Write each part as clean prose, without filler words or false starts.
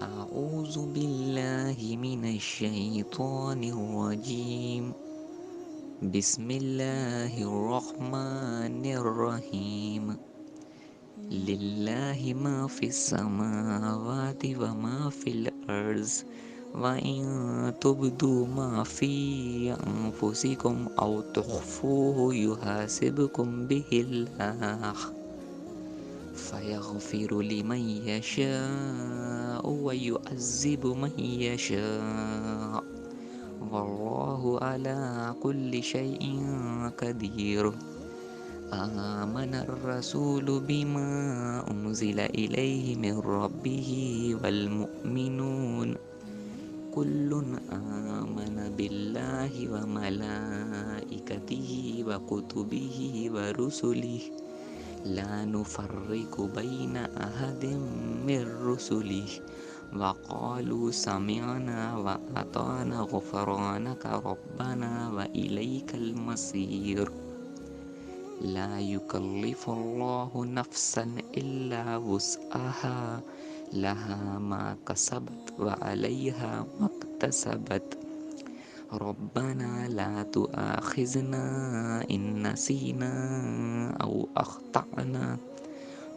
أعوذ بالله من الشيطان الرجيم بسم الله الرحمن الرحيم لله ما في السماوات وما في الأرض وإن تبدوا ما في أنفسكم أو تخفوه يحاسبكم به الله فيغفر لمن يشاء ويعذب من يشاء والله على كل شيء قدير آمن الرسول بما أنزل إليه من ربه والمؤمنون كل آمن بالله وملائكته وكتبه ورسله لا نفرق بين أحد من رسله وقالوا سمعنا وأطعنا غفرانك ربنا وإليك المصير لا يكلف الله نفسا إلا وسعها لها ما كسبت وعليها ما اكتسبت ربنا لا تؤاخذنا إن نسينا أو أخطأنا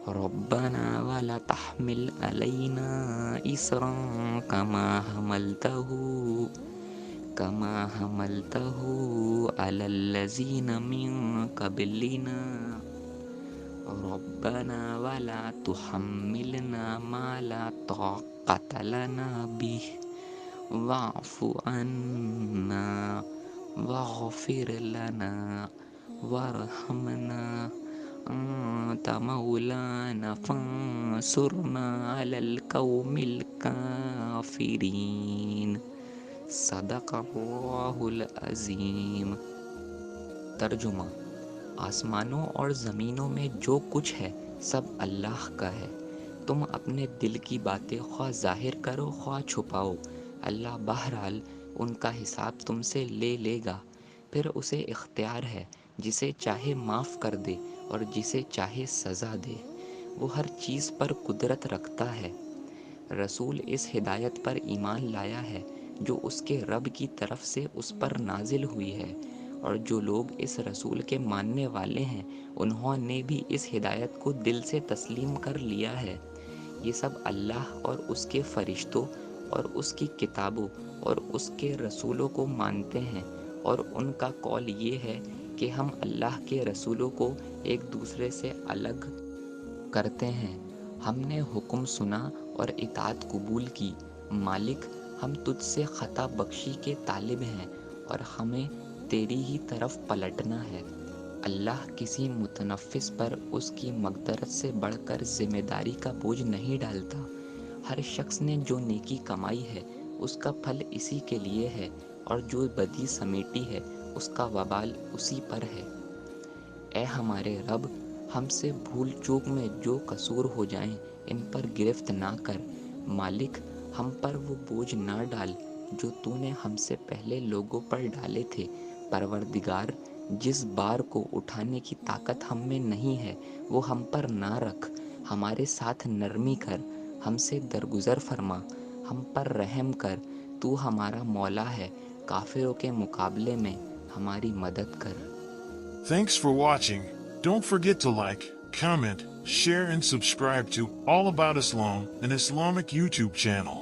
ربنا ولا تحمل علينا إصرا كما حملته على الذين من قبلنا ربنا ولا تحملنا ما لا طاقة لنا به واعف عنا واغفر لنا وارحمنا أنت مولانا فانصرنا على القوم الكافرين صدق اللہ العظیم۔ ترجمہ: آسمانوں اور زمینوں میں جو کچھ ہے سب اللہ کا ہے، تم اپنے دل کی باتیں خواہ ظاہر کرو خواہ چھپاؤ، اللہ بہرحال ان کا حساب تم سے لے گا، پھر اسے اختیار ہے جسے چاہے معاف کر دے اور جسے چاہے سزا دے، وہ ہر چیز پر قدرت رکھتا ہے۔ رسول اس ہدایت پر ایمان لایا ہے جو اس کے رب کی طرف سے اس پر نازل ہوئی ہے، اور جو لوگ اس رسول کے ماننے والے ہیں انہوں نے بھی اس ہدایت کو دل سے تسلیم کر لیا ہے۔ یہ سب اللہ اور اس کے فرشتوں اور اس کی کتابوں اور اس کے رسولوں کو مانتے ہیں، اور ان کا قول یہ ہے کہ ہم اللہ کے رسولوں کو ایک دوسرے سے الگ کرتے ہیں۔ ہم نے حکم سنا اور اطاعت قبول کی، مالک ہم تجھ سے خطا بخشی کے طالب ہیں اور ہمیں تیری ہی طرف پلٹنا ہے۔ اللہ کسی متنفس پر اس کی مقدرت سے بڑھ کر ذمہ داری کا بوجھ نہیں ڈالتا۔ ہر شخص نے جو نیکی کمائی ہے اس کا پھل اسی کے لیے ہے، اور جو بدی سمیٹی ہے اس کا وبال اسی پر ہے۔ اے ہمارے رب، ہم سے بھول چوک میں جو قصور ہو جائیں ان پر گرفت نہ کر، مالک ہم پر وہ بوجھ نہ ڈال جو تو نے ہم سے پہلے لوگوں پر ڈالے تھے۔ پروردگار، جس بار کو اٹھانے کی طاقت ہم میں نہیں ہے وہ ہم پر نہ رکھ، ہمارے ساتھ نرمی کر، ہم سے درگزر فرما، ہم پر رحم کر، تو ہمارا مولا ہے، کافروں کے مقابلے میں ہماری مدد کر۔ Thanks for watching. Don't forget to like, comment, share and subscribe to All About Islam, an Islamic YouTube channel.